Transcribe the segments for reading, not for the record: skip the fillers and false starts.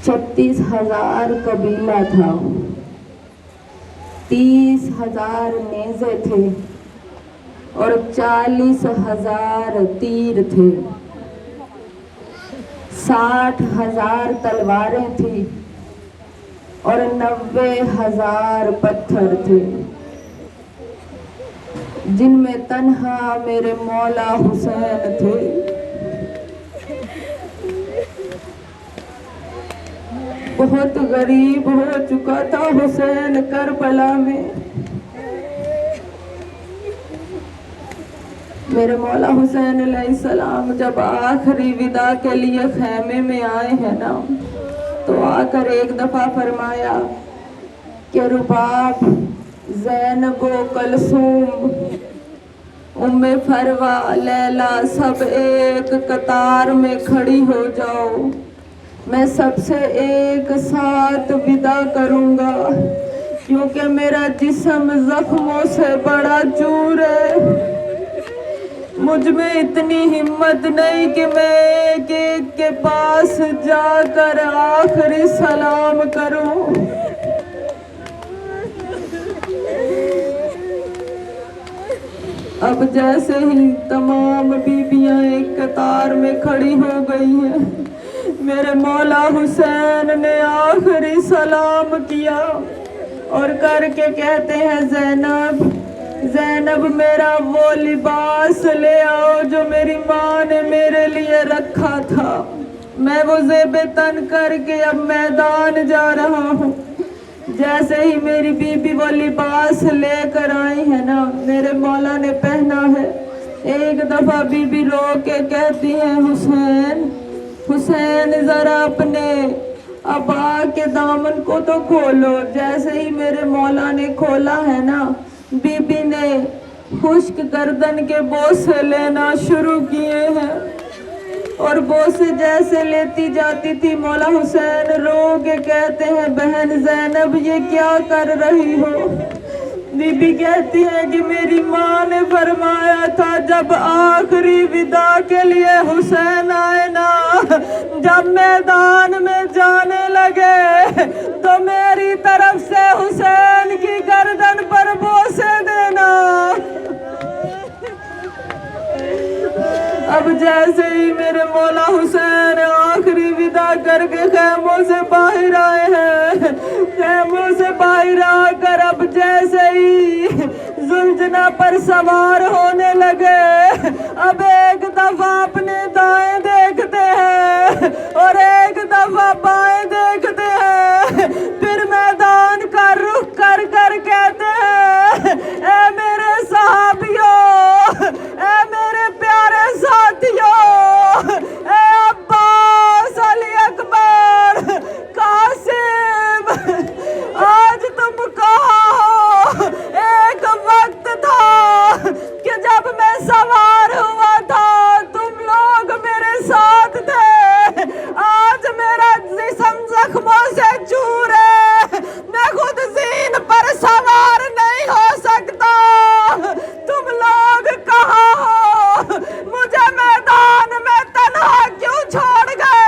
36,000 कबीला था, 30,000 नेज़े थे और 40,000 तीर थे, 60,000 तलवारें थी और 90,000 पत्थर थे, जिनमें तन्हा मेरे मौला हुसैन थे। बहुत गरीब हो चुका था हुसैन करबला में। मेरे मौला हुसैन अलैहिस्सलाम जब आखिरी विदा के लिए खैमे में आए हैं ना, तो आकर एक दफा फरमाया कि रुबाब, ज़ैनब, कलसूम, उम्मे फरवा, लैला सब एक कतार में खड़ी हो जाओ, मैं सबसे एक साथ विदा करूंगा, क्योंकि मेरा जिस्म जख्मों से बड़ा चूर है। मुझ में इतनी हिम्मत नहीं कि मैं एक एक के पास जाकर आखिरी सलाम करूं। अब जैसे ही तमाम बीबियां एक कतार में खड़ी हो गई हैं, मेरे मौला हुसैन ने आखिरी सलाम किया और करके कहते हैं, ज़ैनब, ज़ैनब मेरा वो लिबास ले आओ जो मेरी माँ ने मेरे लिए रखा था। मैं वो ज़ेब तन करके अब मैदान जा रहा हूँ। जैसे ही मेरी बीबी वो लिबास लेकर आई है ना, मेरे मौला ने पहना है। एक दफा बीबी रो के कहती है, हुसैन, हुसैन जरा अपने अबा के दामन को तो खोलो। जैसे ही मेरे मौला ने खोला है ना, बीबी ने खुश्क गर्दन के बोसे लेना शुरू किए हैं और बोसे जैसे लेती जाती थी, मौला हुसैन रो के कहते हैं, बहन ज़ैनब ये क्या कर रही हो? बीबी कहती है कि मेरी माँ ने फरमाया था जब आखिरी विदा के लिए हुसैन आए ना, जब मैदान में जाने लगे तो मेरी तरफ से हुसैन की गर्दन पर बोसे देना। अब जैसे ही मेरे मौला हुसैन आखिरी विदा करके खैमों से बाहर आए हैं, खैमों से बाहर आकर अब जैसे ही जुल्जना पर सवार होने लगे, अब एक दफा अपने दाएं देखते हैं और एक दफा बाएं देखते हैं, फिर मैदान का रुख कर कर कहते हैं, ऐ मेरे सहाबियों, ऐ मेरे प्यारे साथियों, ऐ अब्बास, अली अकबर, कासिम, आज तुम कहाँ हो? एक वक्त था कि जब मैं सवार हुआ था तुम लोग मेरे साथ थे, आज मेरा जिस्म जख्मों से चूर है, मैं खुद ज़ीन पर सवार नहीं हो सकता। तुम लोग कहाँ हो? मुझे मैदान में तन्हा क्यों छोड़ गए?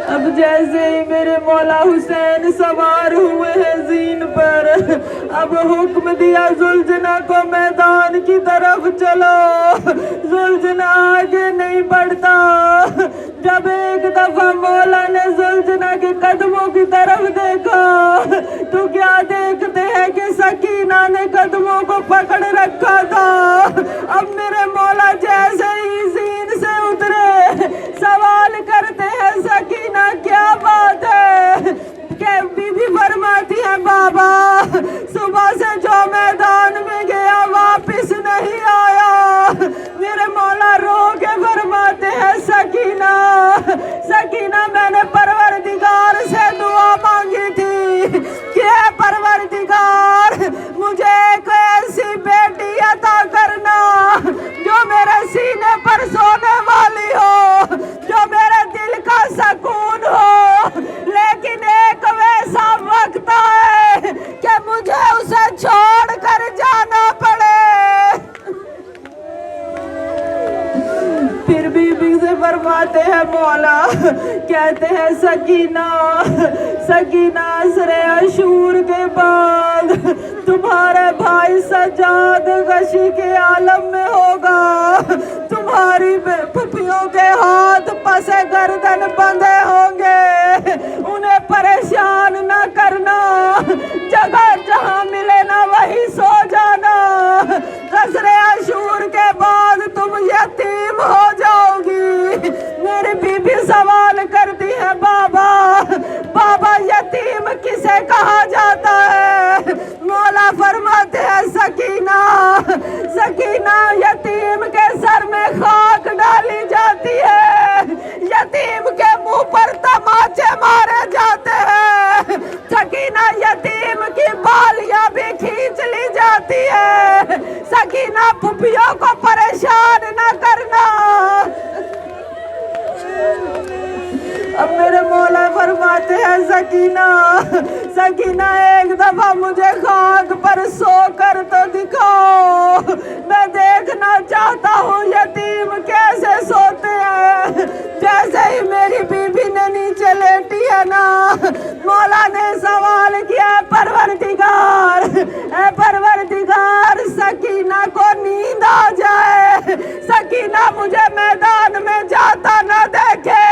अब जैसे ही मेरे मौला हुसैन सवार हुए हैं ज़ीन पर, अब हुक्म दिया जुल्जना को मैदान की तरफ चलो। जुल्जना आगे नहीं बढ़ता। जब एक दफा मौला ने जुल्जना के कदमों की तरफ देखा तो क्या देखते हैं कि सकीना ने कदमों को पकड़ रखा था। अब मेरे मौला जैसे ही ज़ीन से उतरे, सवाल करते हैं, सकीना क्या बात है? कि बीबी फरमाती है, बाबा सुबह से जो मैदान में गया वापस नहीं आया। मेरे मौला रो के फरमाते हैं, सकीना, सकीना मैंने परवरदिगार से दुआ मांगी थी कि ऐ परवरदिगार मुझे एक ऐसी बेटी अता करना फरमाते हैं मौला, कहते हैं सकीना सकीना असरे अशूर के बाद तुम्हारे भाई सज्जाद गशी के आलम में होगा, तुम्हारी फुफियों के हाथ पसे गर्दन बंधे होंगे, उन्हें परेशान न करना, जगह जहां मिले ना वही सो जाना, असरे अशूर के बाद तुम यतीम हो जाओगी। मेरी बीबी सवाल करती है, बाबा बाबा यतीम किसे कहा जाता है? मौला फरमाते हैं सकीना सकीना यतीम के सर में खाक डाली जाती है, यतीम के मुंह पर तमाचे मारे जाते हैं, सकीना यतीम की बालियां भी खींच ली जाती है, सकीना फुफियों को परेशान न करना। अब मेरे मौला फरमाते हैं सकीना सकीना एक दफा मुझे खाक पर सो कर तो दिखाओ, मैं देखना चाहता हूँ यतीम कैसे सोते हैं। जैसे ही मेरी बीबी ने नीचे लेटी है ना, मौला ने सवाल किया, परवरदिगार ऐ परवरदिगार सकीना को नींद आ जाए, सकीना मुझे मैदान में जाता न देखे,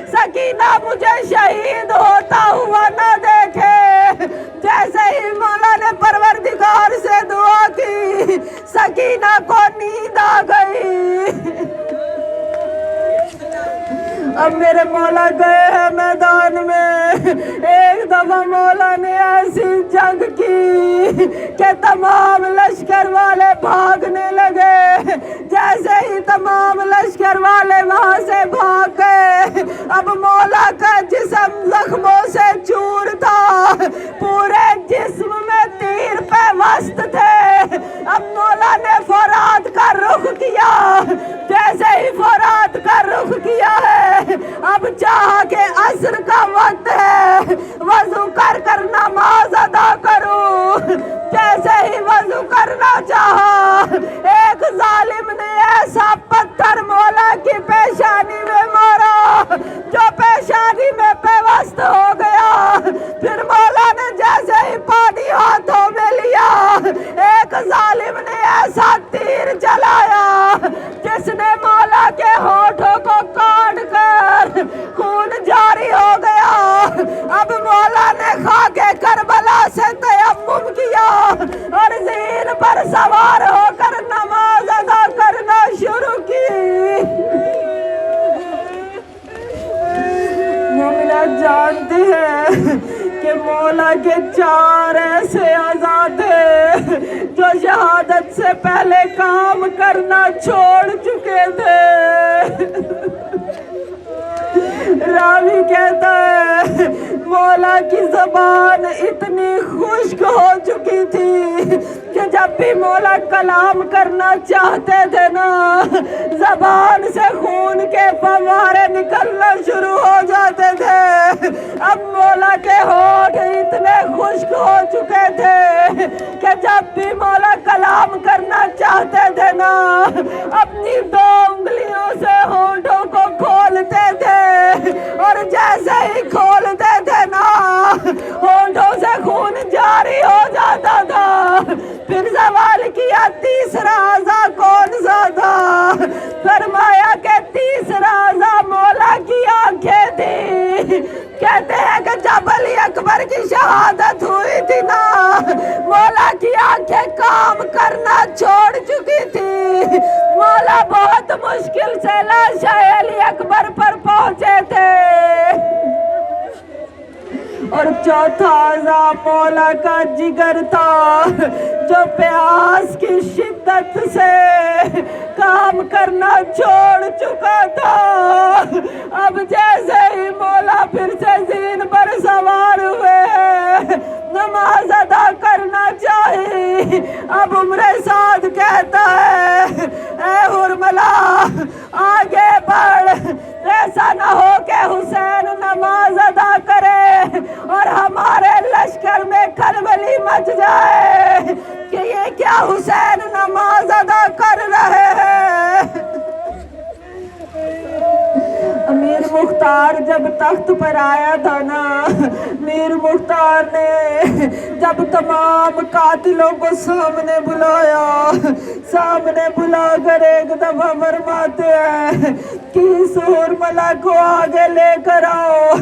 सकीना मुझे शहीद होता हुआ न देखे। जैसे ही मौला ने परवरदिगार से दुआ की, सकीना को नींद आ गई। अब मेरे मौला गए हैं मैदान में, एक दफा मौला ने ऐसी जंग की कि तमाम लश्कर वाले भागने लगे। जैसे ही तमाम लश्कर वाले वहां से भाग गए, अब मौला का जिस्म जख्मों से चूर था, पूरे जिस्म में तीर पे वस्त थे। अब मौला ने फरात का रुख किया, जैसे ही फरात का रुख किया है, अब चाह के असर का वक्त है, वजू कर कर नमाज अदा करूं। जैसे ही वजू करना चाहा, एक जालिम ने ऐसा पत्थर मौला की पेशानी में मारा, जो पेशानी में पेवस्त हो गया। फिर मौला ने जैसे ही पानी हाथों में लिया, एक जालिम ने ऐसा तीर चलाया जिसने मौला के होठों को काट कर खून जारी हो गया। अब मौला ने खाके करबला से तयम्मुम किया और ज़ीन पर सवार होकर नमाज अदा करना शुरू की। मोमिना जानती है कि मौला के चार ऐसे आजाद हैं जो शहादत से पहले काम करना छोड़ चुके थे। रावी कहता है मौला की ज़बान इतनी खुश्क हो चुकी थी कि जब भी मौला कलाम करना चाहते थे ना, ज़बान से खून के फव्वारे निकलना शुरू हो जाते थे। अब मौला के होठ इतने खुश्क हो चुके थे कि जब भी मौला कलाम करना चाहते थे ना, अपनी दो उंगलियों से होठों को खोलते थे और जैसे ही खोलते थे ना, होठों से खून जारी हो जाता था। फिर सवाल किया तीसरा आज़ा कौन सा था? फरमाया कि तीसरा आज़ा मौला की आंखें थी। कहते हैं कि जब अली अकबर की शहादत हुई थी ना, मौला की आंखें काम करना छोड़ चुकी थी। मौला बहुत मुश्किल से लाशा अली अकबर पर पहुंचे थे। और चौथा आज़ा मौला का जिगर था, जो प्यास की शिद्दत से काम करना छोड़ चुका था। अब जैसे ही मौला फिर से ज़ीन पर सवार हुए, नमाज अदा करना चाहिए। अब उम्र साद कहता है, ऐ हुरमला आगे बढ़, ऐसा न हो कि हुसैन नमाज अदा करे और हमारे लश्कर में खलबली मच जाए कि ये क्या हुसैन नमाज अदा कर रहे हैं। जब तख्त पर आया था ना, मीर मुख्तार ने जब तमाम कातिलों को सामने बुलाया, सामने बुलाकर एक दफा फरमाते हैं कि इस हुरमला को आगे लेकर आओ।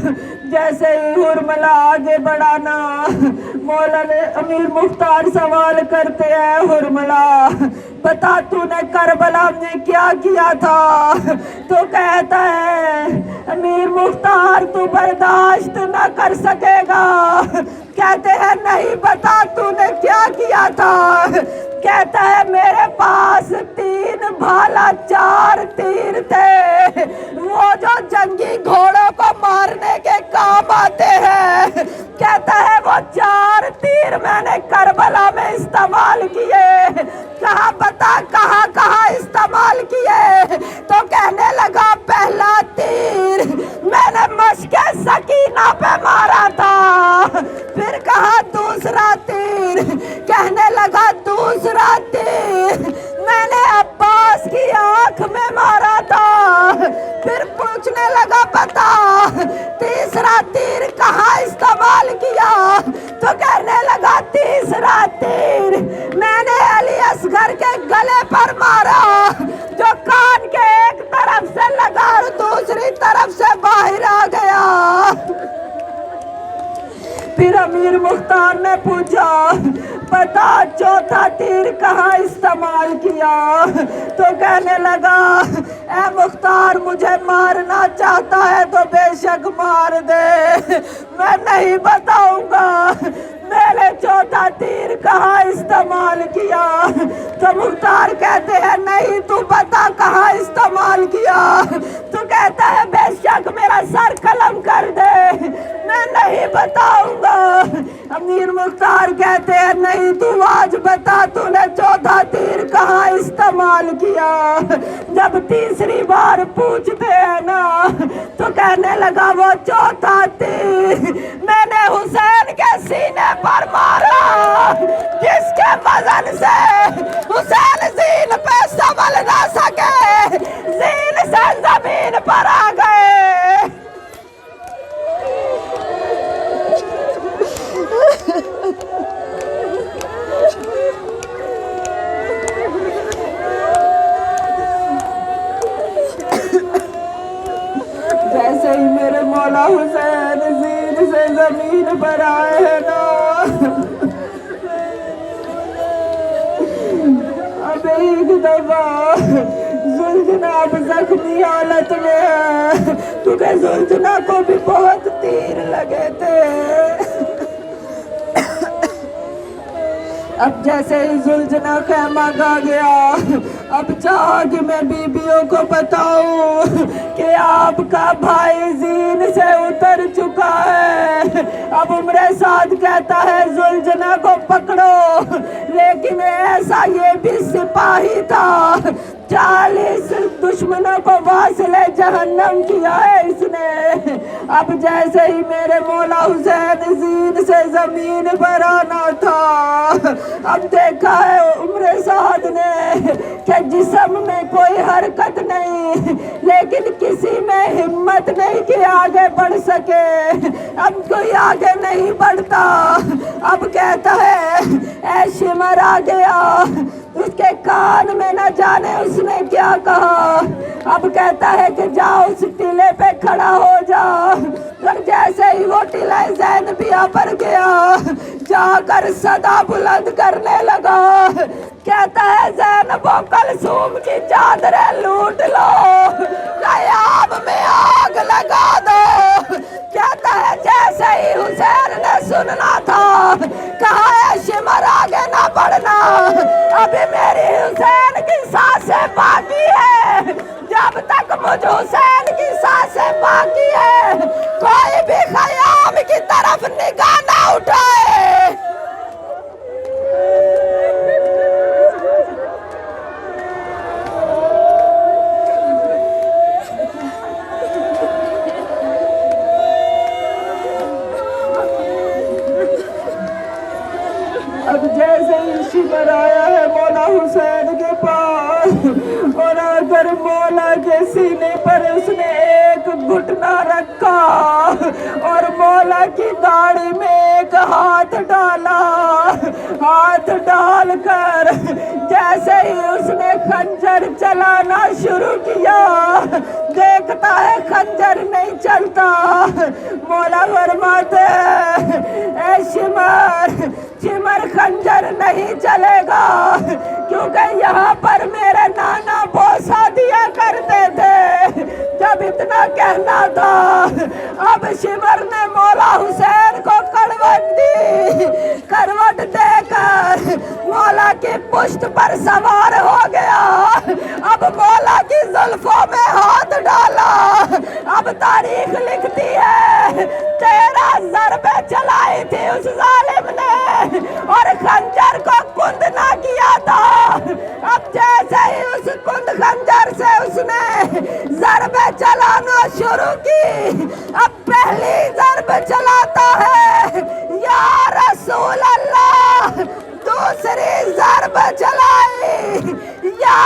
जैसे ही हुरमला आगे बढ़ाना, मौला ने अमीर मुख्तार सवाल करते हैं, हुरमला बता तूने करबला में क्या किया था? तो कहता है अमीर मुख्तार तू बर्दाश्त न कर सकेगा। कहते हैं नहीं बता तूने क्या किया था? कहता है मेरे पास 3 भाला 4 तीर थे, वो जो जंगी घोड़ों को मारने के काम आते हैं। कहता है वो 4 तीर मैंने करबला में इस्तेमाल किए। कहाँ बता कहाँ कहाँ इस्तेमाल किए? तो कहने लगा पहला तीर मैंने मशके सकीना पे मारा था। फिर कहा दूसरा तीर, कहने लगा दूसरा तीर मैंने अब्बास की आंख में मारा था। फिर पूछने लगा बता तीसरा तीर कहाँ इस्तेमाल किया? तो कहने लगा तीसरा तीर मैंने अली असगर के गले पर मारा, जो कान के एक तरफ से लगा और दूसरी तरफ से बाहर आ गया। फिर अमीर मुख्तार ने पूछा बता चौथा तीर कहाँ इस्तेमाल किया? तो कहने लगा ए मुख्तार मुझे मारना चाहता है तो बेशक मार दे, मैं नहीं बताऊंगा मैंने चौथा तीर कहाँ इस्तेमाल किया। तो मुख्तार कहते हैं नहीं तू बता कहाँ इस्तेमाल किया। तो कहता है बेशक मेरा सर कलम कर दे, मैं नहीं बताऊंगा। अमीर मुख्तार कहते हैं नहीं तू आज बता तूने चौथा तीर कहाँ इस्तेमाल किया। जब तीसरी बार पूछते हैं ना, तो कहने लगा वो चौथा तीर मैंने हुसैन के सीने पर मारा, जिसके वजन से हुसैन ज़ीन पे संभल ना सके, ज़ीन से जमीन पर आ गए। जैसे ही मेरे मौला हुसैन ज़ीन से जमीन पर आए हैं ना, अब एक दफा जुल्जना अब जख्मी हालत में है, क्योंकि जुल्जना को भी बहुत तीर लगे थे। अब जैसे ही जुल्जना खैमा गा गया, अब चाह कि मैं बीबियों को बताऊं कि आपका भाई ज़ीन से उतर चुका है। अब उम्र साद कहता है जुल्जना को पकड़ो, लेकिन ऐसा ये भी सिपाही था, 40 दुश्मनों को वासिले जहन्नम किया है इसने। अब जैसे ही मेरे मौला हुसैन ज़ीन से जमीन पर आना था, अब देखा है उम्र साद ने कि जिस्म में कोई हरकत नहीं, लेकिन किसी में हिम्मत नहीं कि आगे बढ़ सके। अब कोई आगे नहीं बढ़ता। अब कहता है ऐ शिमर आ गया, उसके कान में न जाने उसने क्या कहा। अब कहता है कि जाओ उस टीले पे खड़ा हो जा। और जैसे ही वो टीला ज़ैनबिया पर गया, जाकर सदा बुलंद करने लगा। कहता है ज़ैनबो कलसूम की चादरें लूट लो, क़याम में आग लगा दो। कहता है जैसे ही हुसैन ने सुनना था, कहा है शिमर आगे ना बढ़ना, अभी मेरी हुसैन की सांसें बाकी है। जब तक मुझ हुसैन की सांसें बाकी है, कोई भी क़याम की तरफ निगाह ना उठाए। अब जैसे ही शिमर आया है मौला हुसैन के पास, और अगर मौला के सीने पर उसने एक घुटना रखा और मौला की दाढ़ी में एक हाथ डाला। हाथ डालकर जैसे ही उसने खंजर चलाना शुरू किया, देखता है खंजर नहीं चलता। मौला फरमाते ऐ शिमर खंजर नहीं चलेगा, क्योंकि यहाँ पर मेरे नाना बोसा दिया करते थे। जब इतना कहना था, अब शिमर ने मौला हुसैन को करवट दी। करवट देकर मौला की पुष्ट पर सवार हो गया। अब मौला की जुल्फों में हाथ डाला। अब तारीख लिखती है 13 ज़रबे चलाई थी उस जालिम ने और खंजर को कुंद ना किया था। अब जैसे ही उस कुंद खंजर से उसने ज़रबे चलाना शुरू की, अब पहली ज़रब चलाता है या रसूल अल्लाह, दूसरी ज़रब चलाई या